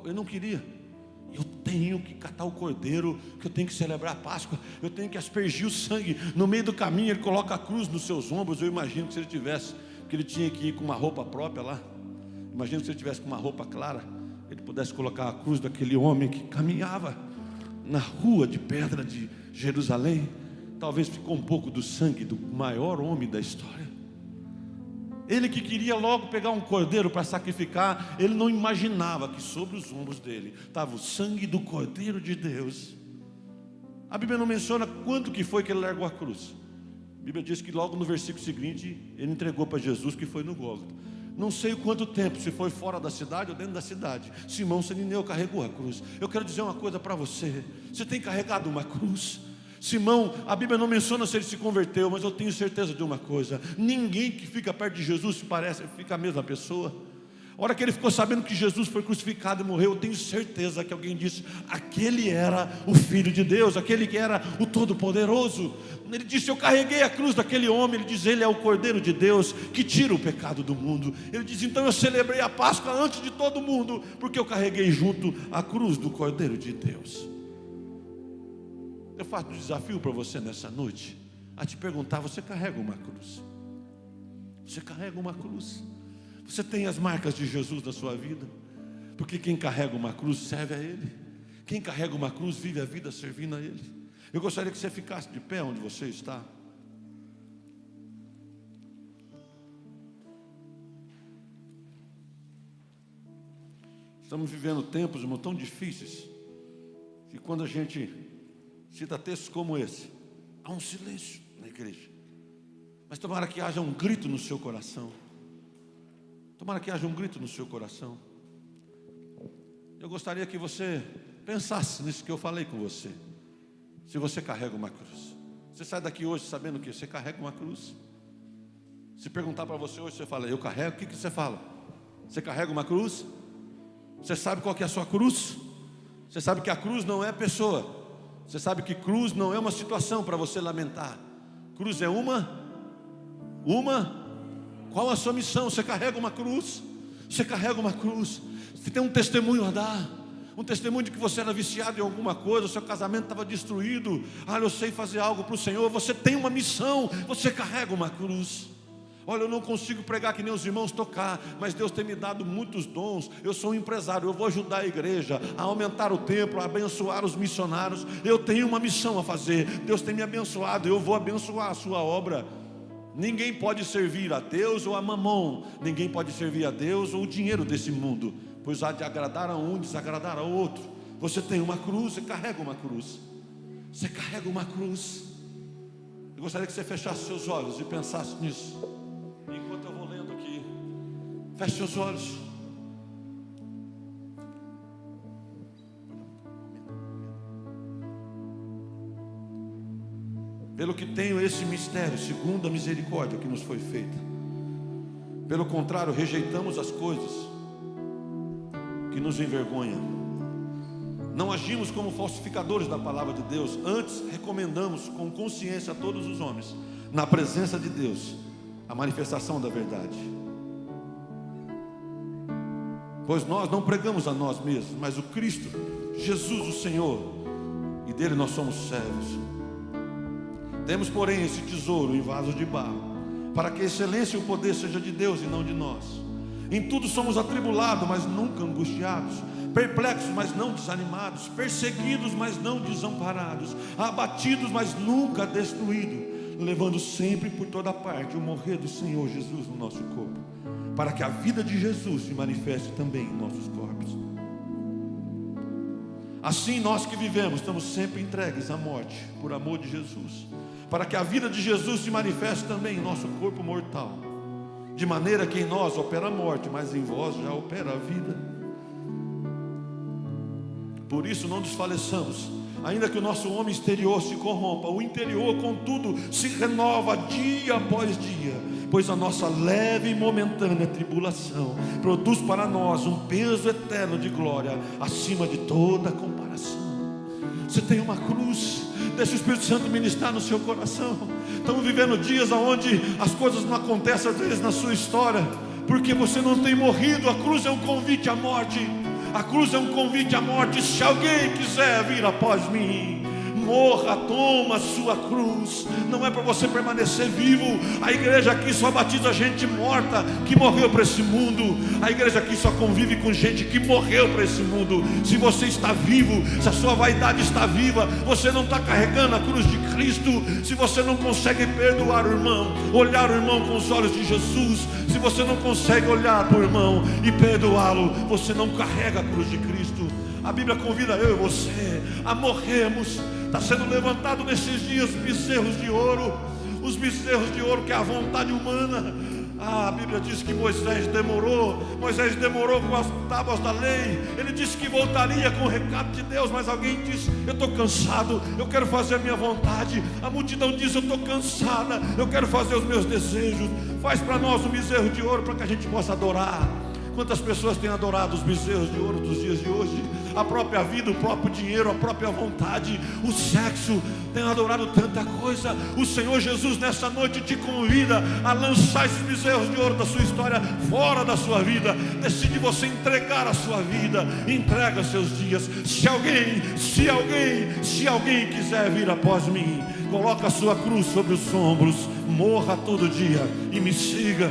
Ele não queria. Eu tenho que catar o cordeiro, que eu tenho que celebrar a Páscoa, eu tenho que aspergir o sangue. No meio do caminho ele coloca a cruz nos seus ombros. Eu imagino que se ele tivesse, que ele tinha que ir com uma roupa própria lá. Imagino que se ele tivesse com uma roupa clara, ele pudesse colocar a cruz daquele homem que caminhava na rua de pedra de Jerusalém. Talvez ficou um pouco do sangue do maior homem da história. Ele que queria logo pegar um cordeiro para sacrificar, ele não imaginava que sobre os ombros dele estava o sangue do Cordeiro de Deus. A Bíblia não menciona quanto que foi que ele largou a cruz. A Bíblia diz que logo no versículo seguinte, ele entregou para Jesus, que foi no Gólgota. Não sei quanto tempo, se foi fora da cidade ou dentro da cidade, Simão Cirineu carregou a cruz. Eu quero dizer uma coisa para você: você tem carregado uma cruz? Simão, a Bíblia não menciona se ele se converteu, mas eu tenho certeza de uma coisa: ninguém que fica perto de Jesus se parece, fica a mesma pessoa. A hora que ele ficou sabendo que Jesus foi crucificado e morreu, eu tenho certeza que alguém disse: aquele era o Filho de Deus, aquele que era o Todo-Poderoso. Ele disse: eu carreguei a cruz daquele homem. Ele diz: ele é o Cordeiro de Deus que tira o pecado do mundo. Ele diz: então eu celebrei a Páscoa antes de todo mundo, porque eu carreguei junto a cruz do Cordeiro de Deus. Eu faço um desafio para você nessa noite, a te perguntar: você carrega uma cruz? Você carrega uma cruz? Você tem as marcas de Jesus na sua vida? Porque quem carrega uma cruz serve a Ele. Quem carrega uma cruz vive a vida servindo a Ele. Eu gostaria que você ficasse de pé onde você está. Estamos vivendo tempos, irmão, tão difíceis, que quando a gente cita textos como esse, há um silêncio na igreja. Mas tomara que haja um grito no seu coração. Tomara que haja um grito no seu coração. Eu gostaria que você pensasse nisso que eu falei com você. Se você carrega uma cruz, você sai daqui hoje sabendo que você carrega uma cruz. Se perguntar para você hoje, você fala: eu carrego, o que você fala? Você carrega uma cruz? Você sabe qual que é a sua cruz? Você sabe que a cruz não é pessoa. Você sabe que cruz não é uma situação para você lamentar. Cruz é qual a sua missão? Você carrega uma cruz. Você carrega uma cruz. Você tem um testemunho a dar. Um testemunho de que você era viciado em alguma coisa, o seu casamento estava destruído. Eu sei fazer algo para o Senhor. Você tem uma missão. Você carrega uma cruz. Olha, eu não consigo pregar que nem os irmãos tocar, mas Deus tem me dado muitos dons. Eu sou um empresário, eu vou ajudar a igreja a aumentar o templo, a abençoar os missionários. Eu tenho uma missão a fazer. Deus tem me abençoado, eu vou abençoar a sua obra. Ninguém pode servir a Deus ou a mamão. Ninguém pode servir a Deus ou o dinheiro desse mundo, pois há de agradar a um, desagradar ao outro. Você tem uma cruz, você carrega uma cruz. Você carrega uma cruz. Eu gostaria que você fechasse seus olhos e pensasse nisso. Enquanto eu vou lendo aqui, feche seus olhos. Pelo que tenho esse mistério, segundo a misericórdia que nos foi feita. Pelo contrário, rejeitamos as coisas que nos envergonham. Não agimos como falsificadores da palavra de Deus. Antes, recomendamos com consciência a todos os homens, na presença de Deus, a manifestação da verdade. Pois nós não pregamos a nós mesmos, mas o Cristo, Jesus o Senhor, e dele nós somos servos. Temos, porém, esse tesouro em vasos de barro, para que a excelência e o poder seja de Deus e não de nós. Em tudo somos atribulados, mas nunca angustiados, perplexos, mas não desanimados, perseguidos, mas não desamparados, abatidos, mas nunca destruídos, levando sempre por toda parte o morrer do Senhor Jesus no nosso corpo, para que a vida de Jesus se manifeste também em nossos corpos. Assim nós que vivemos estamos sempre entregues à morte por amor de Jesus, para que a vida de Jesus se manifeste também em nosso corpo mortal, de maneira que em nós opera a morte, mas em vós já opera a vida. Por isso não desfaleçamos, ainda que o nosso homem exterior se corrompa, o interior contudo se renova dia após dia, pois a nossa leve e momentânea tribulação produz para nós um peso eterno de glória, acima de toda comparação. Você tem uma cruz, deixa o Espírito Santo ministrar no seu coração. Estamos vivendo dias onde as coisas não acontecem às vezes na sua história, porque você não tem morrido. A cruz é um convite à morte. A cruz é um convite à morte. Se alguém quiser vir após mim, morra, toma a sua cruz. Não é para você permanecer vivo. A igreja aqui só batiza gente morta, que morreu para esse mundo. A igreja aqui só convive com gente que morreu para esse mundo. Se você está vivo, se a sua vaidade está viva, você não está carregando a cruz de Cristo. Se você não consegue perdoar o irmão, olhar o irmão com os olhos de Jesus, se você não consegue olhar para o irmão e perdoá-lo, você não carrega a cruz de Cristo. A Bíblia convida eu e você a morrermos. Está sendo levantado nesses dias bezerros de ouro. Os bezerros de ouro que é a vontade humana. A Bíblia diz que Moisés demorou com as tábuas da lei. Ele disse que voltaria com o recado de Deus, mas alguém disse: eu estou cansado, eu quero fazer a minha vontade. A multidão diz: eu estou cansada, eu quero fazer os meus desejos. Faz para nós um bezerro de ouro para que a gente possa adorar. Quantas pessoas têm adorado os bezerros de ouro dos dias de hoje? A própria vida, o próprio dinheiro, a própria vontade, o sexo, tem adorado tanta coisa. O Senhor Jesus nessa noite te convida a lançar esses bezerros de ouro da sua história fora da sua vida. Decide você entregar a sua vida, entrega seus dias. Se alguém quiser vir após mim, coloca a sua cruz sobre os ombros, morra todo dia e me siga.